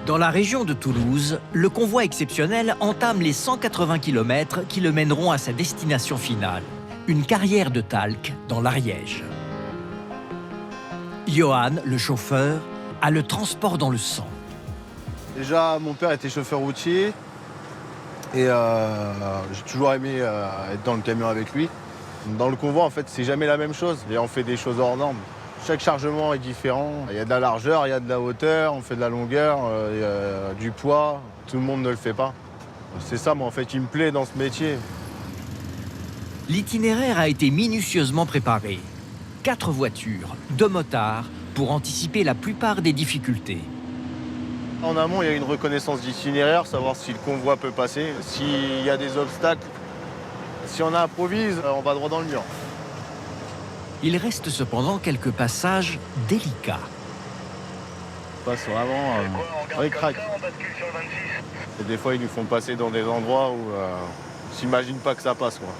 Dans la région de Toulouse, le convoi exceptionnel entame les 180 km qui le mèneront à sa destination finale, une carrière de talc dans l'Ariège. Johan, le chauffeur, a le transport dans le sang. Déjà, mon père était chauffeur routier et j'ai toujours aimé être dans le camion avec lui. Dans le convoi, en fait, c'est jamais la même chose et on fait des choses hors normes. Chaque chargement est différent. Il y a de la largeur, il y a de la hauteur, on fait de la longueur, il y a du poids. Tout le monde ne le fait pas. C'est ça, moi, en fait, qui me plaît dans ce métier. L'itinéraire a été minutieusement préparé. 4 voitures, 2 motards, pour anticiper la plupart des difficultés. En amont, il y a une reconnaissance d'itinéraire, savoir si le convoi peut passer, s'il y a des obstacles. Si on improvise, on va droit dans le mur. Il reste cependant quelques passages délicats. On passe vraiment ric-rac. Et des fois, ils nous font passer dans des endroits où on ne s'imagine pas que ça passe, quoi.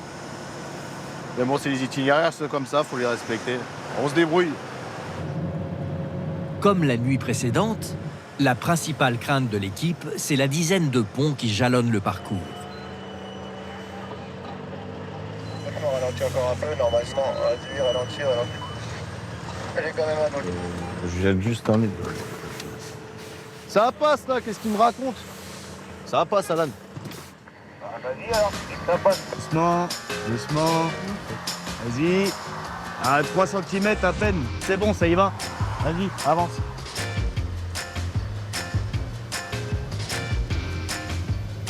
Mais bon, c'est les itinéraires, c'est comme ça, il faut les respecter. On se débrouille. Comme la nuit précédente, la principale crainte de l'équipe, c'est la dizaine de ponts qui jalonnent le parcours. On ralentit encore un peu, normalement. Vas-y, ralentis. Elle est quand même à nous. Je jette juste un litre. Ça passe, là, qu'est-ce qu'il me raconte? Ça passe, Alan. Vas-y alors, ça passe. Doucement. Vas-y. À 3 cm à peine. C'est bon, ça y va. Vas-y, avance.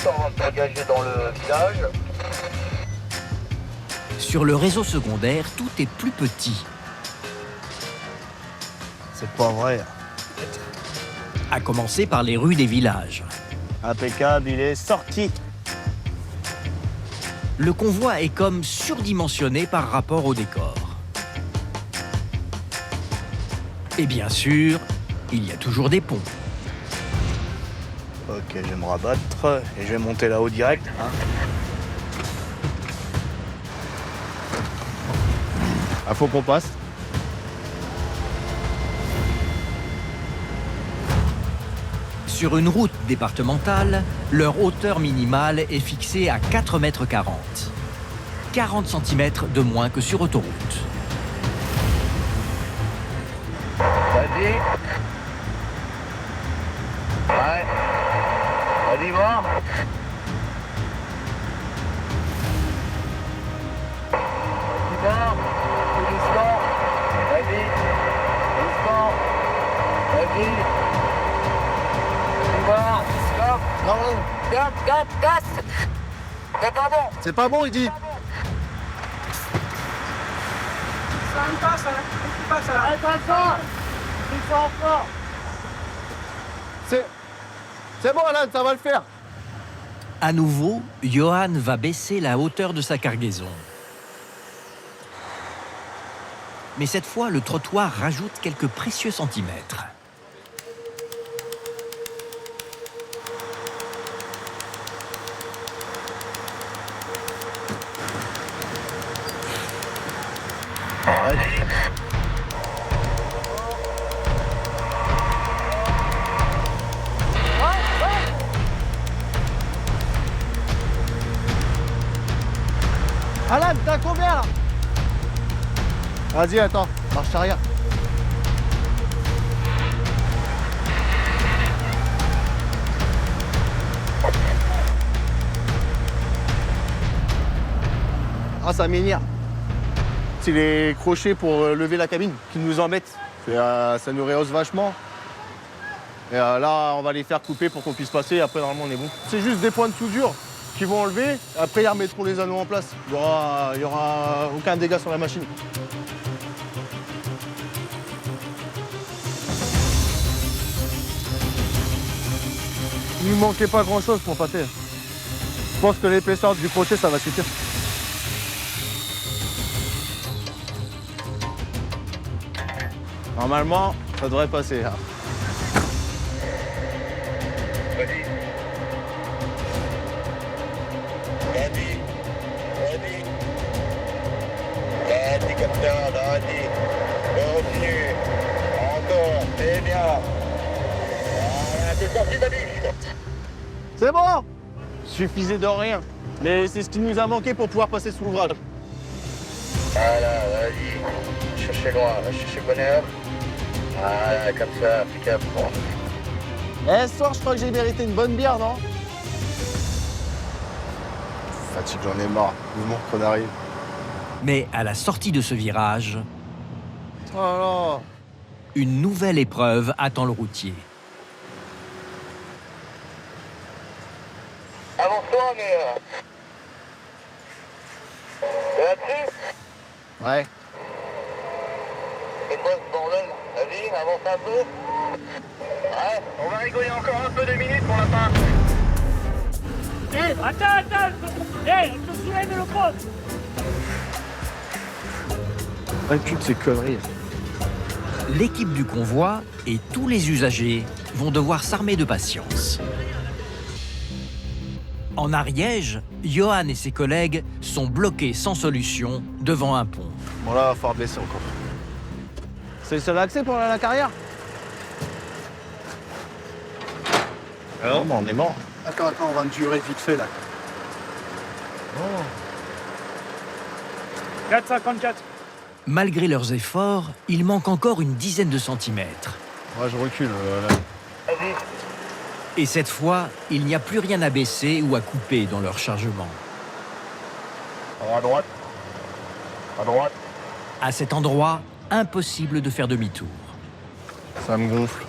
On va s'engager dans le village. Sur le réseau secondaire, tout est plus petit. C'est pas vrai. À commencer par les rues des villages. Impeccable, il est sorti. Le convoi est comme surdimensionné par rapport au décor. Et bien sûr, il y a toujours des ponts. Ok, je vais me rabattre et je vais monter là-haut direct. Hein. Ah, faut qu'on passe. Sur une route départementale, leur hauteur minimale est fixée à 4,40 m. 40 cm de moins que sur autoroute. Vas-y. Ouais. Vas-y, voir. Putain. Tout doucement. Vas-y. Doucement. Vas-y. Vas-y, voir. Stop. Non, Casse. Attendons. c'est pas bon, il dit. C'est bon, Alan, ça va le faire. À nouveau, Johan va baisser la hauteur de sa cargaison. Mais cette fois, le trottoir rajoute quelques précieux centimètres. Alan, t'as combien là? Vas-y, attends, marche arrière. Ah, ça m'énerve. C'est les crochets pour lever la cabine qui nous embêtent. Ça nous rehausse vachement. Et là, on va les faire couper pour qu'on puisse passer et après, normalement, on est bon. C'est juste des points de soudure qui vont enlever. Après, ils remettront les anneaux en place. Il y aura aucun dégât sur la machine. Il ne manquait pas grand-chose pour passer. Je pense que l'épaisseur du crochet, ça va suffire. Normalement, ça devrait passer. Là. Vas-y. Vas-y, capitaine, vas-y. Continue. Encore, c'est bien. Voilà, c'est sorti d'habitude. C'est bon. Suffisait de rien. Mais c'est ce qui nous a manqué pour pouvoir passer sous l'ouvrage. Voilà, vas-y. Cherchez loin, va chercher bonheur. Voilà, comme ça, impeccable. Bon. Ce soir, je crois que j'ai mérité une bonne bière, non? Fatigue, j'en ai marre. Vivement qu'on arrive. Mais à la sortie de ce virage, Oh là là. une nouvelle épreuve attend le routier. Avance-toi, mais... T'es là-dessus? Ouais. C'est quoi ce bordel? Vas-y, avance un peu. Ouais, on va rigoler encore un peu 2 minutes pour la fin. Attends! Hé, on te soulève le pote! Un cul de ces conneries. L'équipe du convoi et tous les usagers vont devoir s'armer de patience. En Ariège, Johan et ses collègues sont bloqués sans solution devant un pont. Bon là, va falloir baisser encore. C'est le seul accès pour aller à la carrière? Alors, on est mort. Attends, on va me durer vite fait là. 4,54. Malgré leurs efforts, il manque encore une dizaine de centimètres. Ouais, je recule. Là. Vas-y. Et cette fois, il n'y a plus rien à baisser ou à couper dans leur chargement. Alors à droite. À droite. À cet endroit, impossible de faire demi-tour. Ça me gonfle.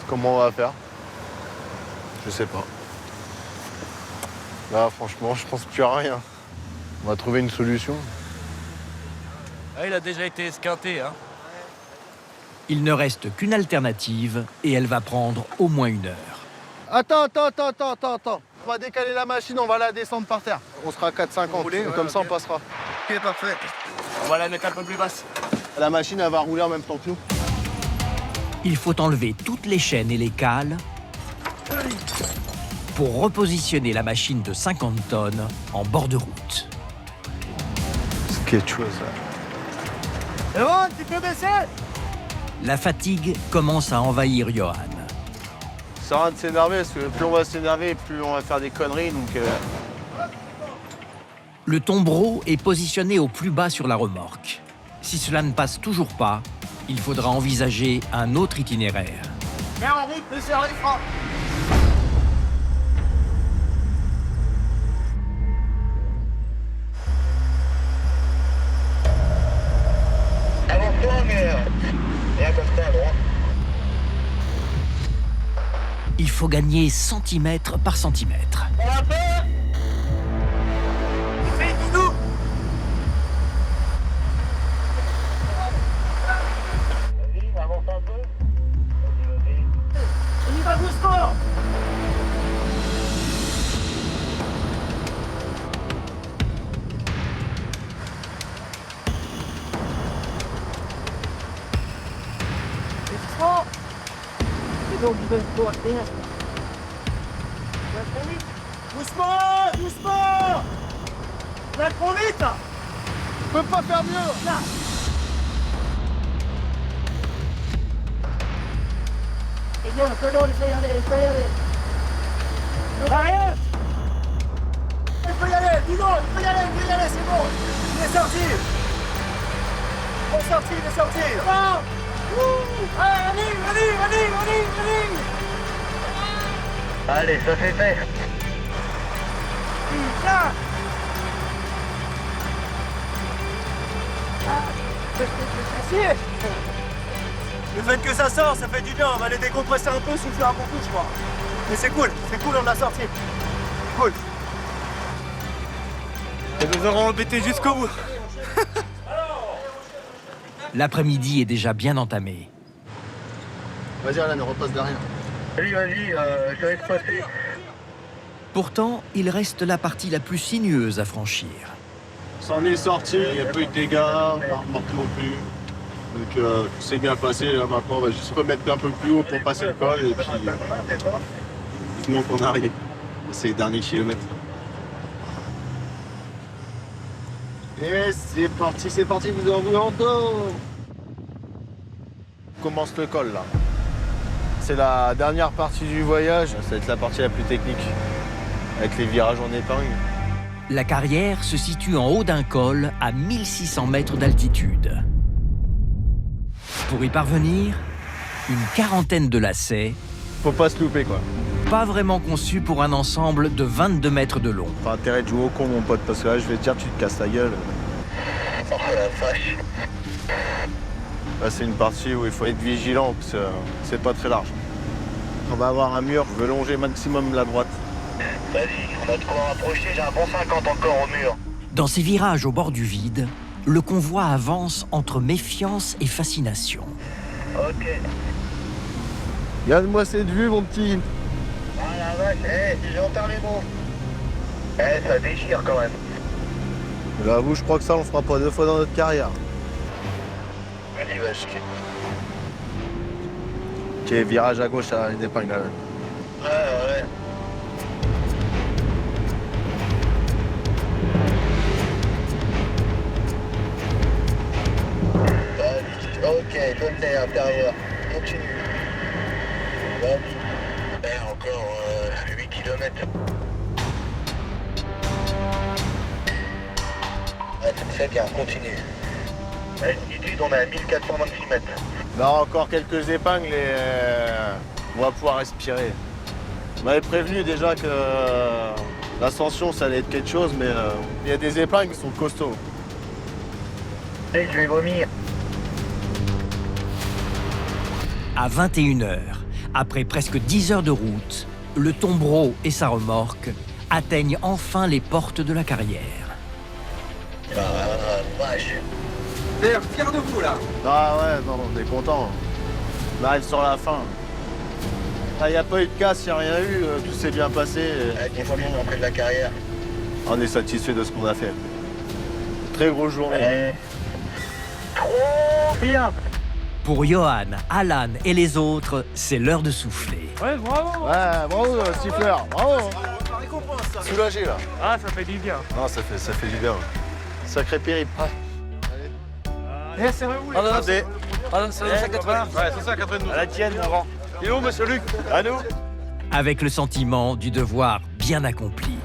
Comment on va faire? Je sais pas. Là, franchement, je pense plus à rien. On va trouver une solution. Ah, il a déjà été esquinté, hein. Il ne reste qu'une alternative et elle va prendre au moins 1 heure. Attends. On va décaler la machine, on va la descendre par terre. On sera à 4,50. Comme ça, on passera. Ok, parfait. On va la mettre un peu plus basse. La machine, elle va rouler en même temps que nous. Il faut enlever toutes les chaînes et les cales pour repositionner la machine de 50 tonnes en bord de route. C'est quelque chose, là. C'est bon, tu peux baisser? La fatigue commence à envahir Johan. Ça sert à rien de s'énerver, parce que plus on va s'énerver, plus on va faire des conneries, donc... Le tombereau est positionné au plus bas sur la remorque. Si cela ne passe toujours pas, il faudra envisager un autre itinéraire. Viens en route, monsieur Alifra! Avance-toi, mais... Viens comme ça, à droite. Il faut gagner centimètre par centimètre. On va faire. Fais Didou! Vas-y, avance un peu. Vas-y. On y va doucement! Doucement! C'est bon, tu peux le voir, viens. Va trop vite! Doucement! Va trop vite! On peut pas faire mieux. Là! Et bien, c'est bon, il faut y aller. Arrière! Il faut y aller, dis donc, il faut y aller, c'est bon! Il est sorti! Il est sorti! Bon! Allez! Allez, ça c'est fait. Là! Le fait que ça sort, ça fait du bien. On va les décompresser un peu, souffler un bon coup, je crois. Mais c'est cool, on l'a sorti. Cool. Ils nous auront embêtés jusqu'au bout. L'après-midi est déjà bien entamé. Vas-y, Alan, repasse derrière. Vas-y, je te laisse passer. Pourtant, il reste la partie la plus sinueuse à franchir. 100 000 sorties, il n'y a plus de dégâts, pas remarqué non plus. Donc c'est bien passé, là maintenant on va juste remettre un peu plus haut pour passer le col et puis vivement qu'on arrive. C'est les derniers kilomètres. Et c'est parti, nous en voulons encore. Commence le col là. C'est la dernière partie du voyage, ça va être la partie la plus technique, avec les virages en épingle. La carrière se situe en haut d'un col à 1600 mètres d'altitude. Pour y parvenir, une quarantaine de lacets, Faut pas se louper quoi. pas vraiment conçus pour un ensemble de 22 mètres de long. T'as intérêt de jouer au con mon pote, parce que là je vais te dire tu te casses la gueule. Oh la vache. Là c'est une partie où il faut être vigilant, parce que c'est pas très large. On va avoir un mur, je veux longer maximum la droite. Vas-y, on a de quoi rapprocher, j'ai un bon 50 encore au mur. Dans ces virages au bord du vide, le convoi avance entre méfiance et fascination. Ok. Regarde-moi cette vue mon petit. Ah la vache, j'entends les mots. Ça déchire quand même. J'avoue, je crois que ça on le fera pas 2 fois dans notre carrière. Vas-y, vache. Ok, virage à gauche à l'épingle là. Ouais. Ok, je l'ai intérieur. Continue. Vas-y. Encore 8 km. C'est bien, continue. Altitude, on est à 1426 mètres. Là encore quelques épingles et on va pouvoir respirer. On m'avait prévenu déjà que l'ascension ça allait être quelque chose, mais il y a des épingles qui sont costauds. Je vais vomir. À 21h, après presque 10 heures de route, le tombereau et sa remorque atteignent enfin les portes de la carrière. Ah, vache. Ah ouais, non, on est content. On arrive sur la fin. Il n'y a pas eu de casse, il n'y a rien eu, tout s'est bien passé. Avec combien on fait de la carrière? On est satisfait de ce qu'on a fait. Très grosse journée. Trop bien. Pour Johan, Alan et les autres, c'est l'heure de souffler. Ouais, bravo. Ouais, bravo, siffleur, bravo. Soulagé là. Ah, ça fait du bien. Non, ça fait du bien. Sacré périple. Eh, serrez-vous. Allez. Ouais, c'est ça, 92. À la tienne, avant. Et où, monsieur Luc? À nous. Avec le sentiment du devoir bien accompli.